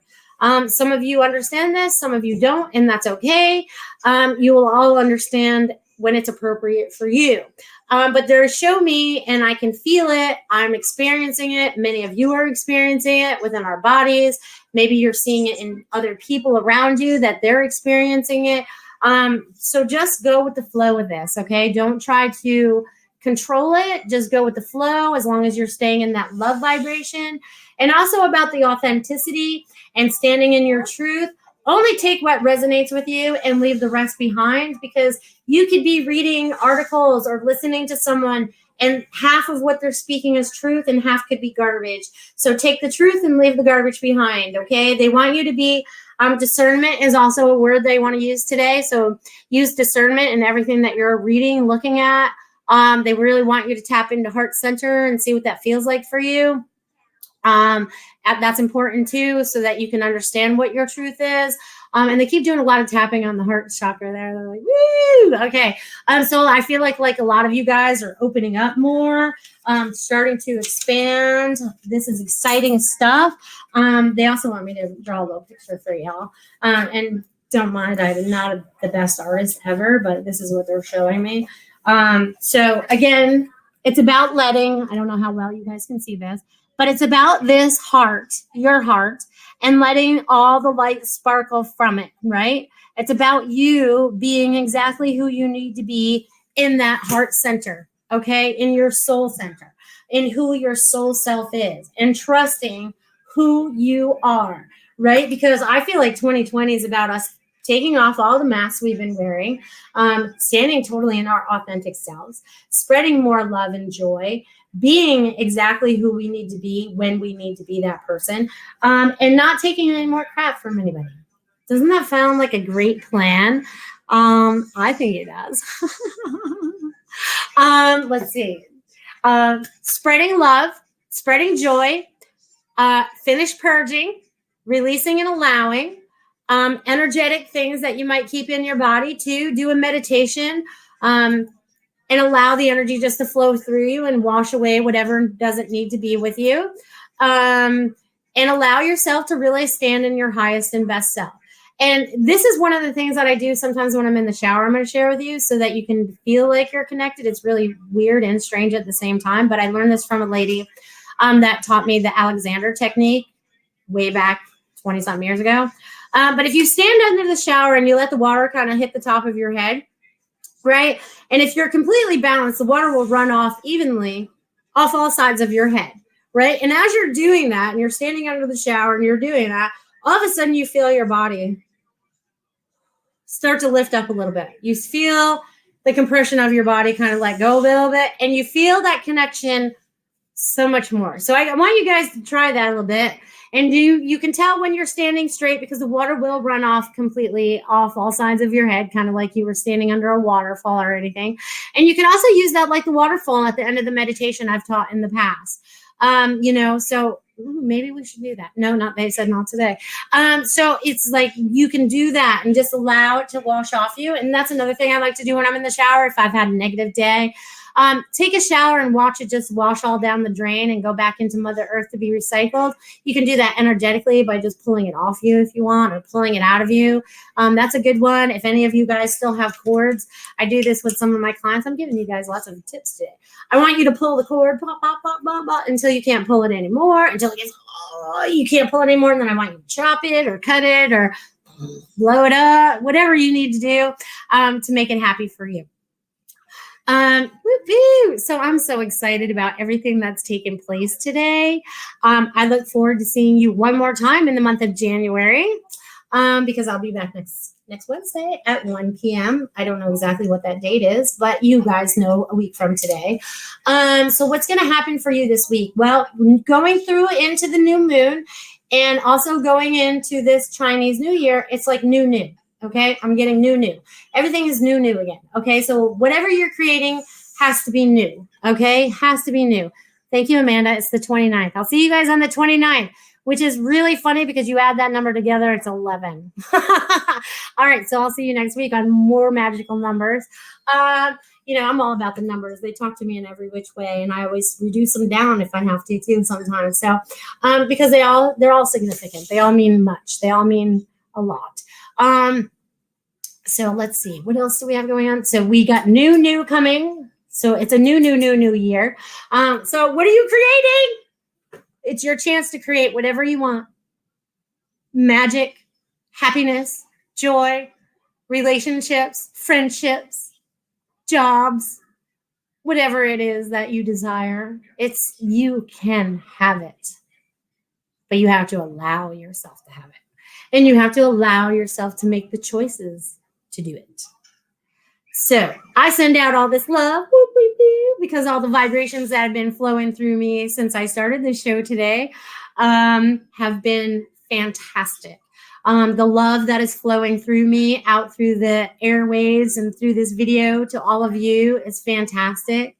Some of you understand this, some of you don't, and that's okay. You will all understand when it's appropriate for you. But there's show me, and I can feel it. I'm experiencing it. Many of you are experiencing it within our bodies. Maybe you're seeing it in other people around you that they're experiencing it. So just go with the flow of this, okay? Don't try to control it. Just go with the flow as long as you're staying in that love vibration. And also about the authenticity and standing in your truth. Only take what resonates with you and leave the rest behind, because you could be reading articles or listening to someone and half of what they're speaking is truth and half could be garbage. So take the truth and leave the garbage behind, okay? They want you to be, discernment is also a word they want to use today. So use discernment in everything that you're reading, looking at. They really want you to tap into heart center and see what that feels like for you. That's important too, so that you can understand what your truth is. And they keep doing a lot of tapping on the heart chakra there. They're like, woo! Okay. So I feel like a lot of you guys are opening up more, starting to expand. This is exciting stuff. They also want me to draw a little picture for y'all. And don't mind, I'm not the best artist ever, but this is what they're showing me. So again, it's about letting, I don't know how well you guys can see this, but it's about this heart, your heart, and letting all the light sparkle from it, right? It's about you being exactly who you need to be in that heart center, okay? In your soul center, in who your soul self is, and trusting who you are, right? Because I feel like 2020 is about us taking off all the masks we've been wearing, standing totally in our authentic selves, spreading more love and joy, being exactly who we need to be when we need to be that person, and not taking any more crap from anybody. Doesn't that sound like a great plan? I think it does. Let's see. Spreading love, spreading joy, finish purging, releasing and allowing, energetic things that you might keep in your body too. Do a meditation, and allow the energy just to flow through you and wash away whatever doesn't need to be with you. And allow yourself to really stand in your highest and best self. And this is one of the things that I do sometimes when I'm in the shower, I'm going to share with you so that you can feel like you're connected. It's really weird and strange at the same time. But I learned this from a lady that taught me the Alexander technique way back 20-something years ago. But if you stand under the shower and you let the water kind of hit the top of your head, right? And if you're completely balanced, the water will run off evenly off all sides of your head, right? And as you're doing that and you're standing under the shower and you're doing that, all of a sudden you feel your body start to lift up a little bit. You feel the compression of your body kind of let go a little bit, and you feel that connection so much more. So I want you guys to try that a little bit. And you can tell when you're standing straight because the water will run off completely off all sides of your head, kind of like you were standing under a waterfall or anything. And you can also use that like the waterfall at the end of the meditation I've taught in the past. So maybe we should do that. No, not they said not today. So it's like you can do that and just allow it to wash off you. And that's another thing I like to do when I'm in the shower if I've had a negative day. Take a shower and watch it just wash all down the drain and go back into Mother Earth to be recycled. You can do that energetically by just pulling it off you if you want, or pulling it out of you. That's a good one. If any of you guys still have cords, I do this with some of my clients. I'm giving you guys lots of tips today. I want you to pull the cord, pop, pop, pop, pop, pop, until you can't pull it anymore, until it gets, you can't pull it anymore. And then I want you to chop it or cut it or blow it up, whatever you need to do to make it happy for you. So I'm so excited about everything that's taken place today. I look forward to seeing you one more time in the month of January, because I'll be back next Wednesday at 1 p.m. I don't know exactly what that date is, but you guys know a week from today. So what's going to happen for you this week? Well, going through into the new moon and also going into this Chinese New Year, it's like new. Okay, I'm getting new. Everything is new again. Okay, so whatever you're creating has to be new. Okay, has to be new. Thank you, Amanda. It's the 29th. I'll see you guys on the 29th. which is really funny because you add that number together, it's 11. All right, so I'll see you next week on more magical numbers. I'm all about the numbers. They talk to me in every which way, and I always reduce them down if I have to too sometimes. So, because they're all significant. They all mean much. They all mean a lot. So let's see. What else do we have going on? So we got new coming. So it's a new year. So what are you creating? It's your chance to create whatever you want. Magic, happiness, joy, relationships, friendships, jobs, whatever it is that you desire. You can have it. But you have to allow yourself to have it. And you have to allow yourself to make the choices to do it. So I send out all this love because all the vibrations that have been flowing through me since I started the show today have been fantastic. The love that is flowing through me out through the airwaves and through this video to all of you is fantastic.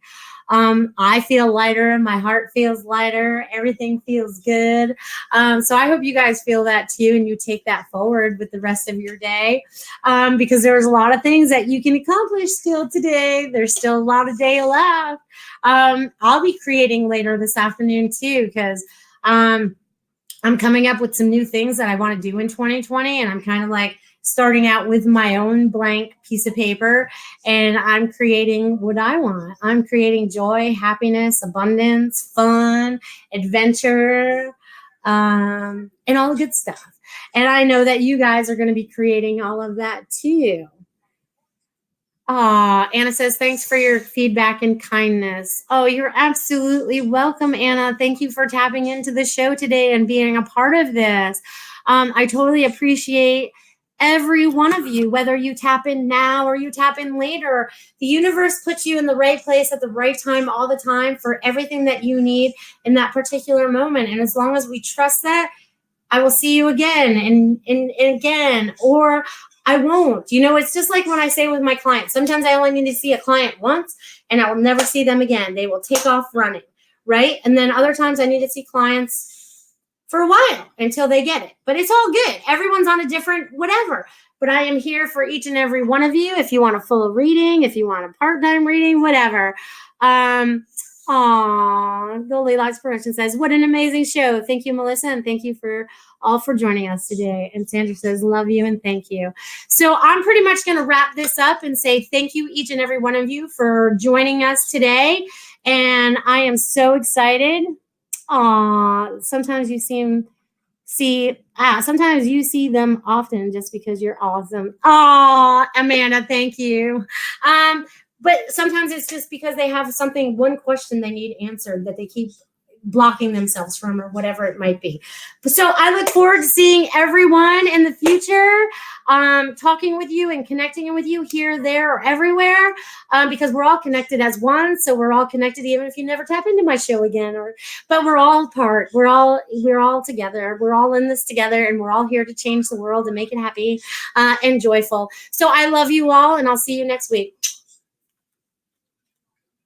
I feel lighter. My heart feels lighter. Everything feels good. So I hope you guys feel that too, and you take that forward with the rest of your day, because there's a lot of things that you can accomplish still today. There's still a lot of day left. I'll be creating later this afternoon too, because I'm coming up with some new things that I want to do in 2020, and I'm kind of like starting out with my own blank piece of paper, and I'm creating what I want. I'm creating joy, happiness, abundance, fun, adventure, and all the good stuff. And I know that you guys are going to be creating all of that too. Anna says, thanks for your feedback and kindness. Oh, you're absolutely welcome, Anna. Thank you for tapping into the show today and being a part of this. I totally appreciate every one of you, whether you tap in now or you tap in later. The universe puts you in the right place at the right time all the time for everything that you need in that particular moment. And as long as we trust that, I will see you again and again, or I won't. It's just like when I say with my clients, sometimes I only need to see a client once and I will never see them again. They will take off running, right? And then other times I need to see clients for a while until they get it. But it's all good. Everyone's on a different whatever. But I am here for each and every one of you. If you want a full reading, if you want a part-time reading, whatever. Goldylocks Production says, what an amazing show. Thank you, Melissa, and thank you for joining us today. And Sandra says, love you and thank you. So I'm pretty much going to wrap this up and say thank you, each and every one of you, for joining us today. And I am so excited. Sometimes you sometimes you see them often just because you're awesome. Amanda, thank you. But sometimes it's just because they have one question they need answered that they keep blocking themselves from, or whatever it might be. So I look forward to seeing everyone in the future, talking with you and connecting with you here, there, or everywhere, because we're all connected as one. So we're all connected, even if you never tap into my show again. But we're all part. We're all together. We're all in this together, and we're all here to change the world and make it happy and joyful. So I love you all, and I'll see you next week.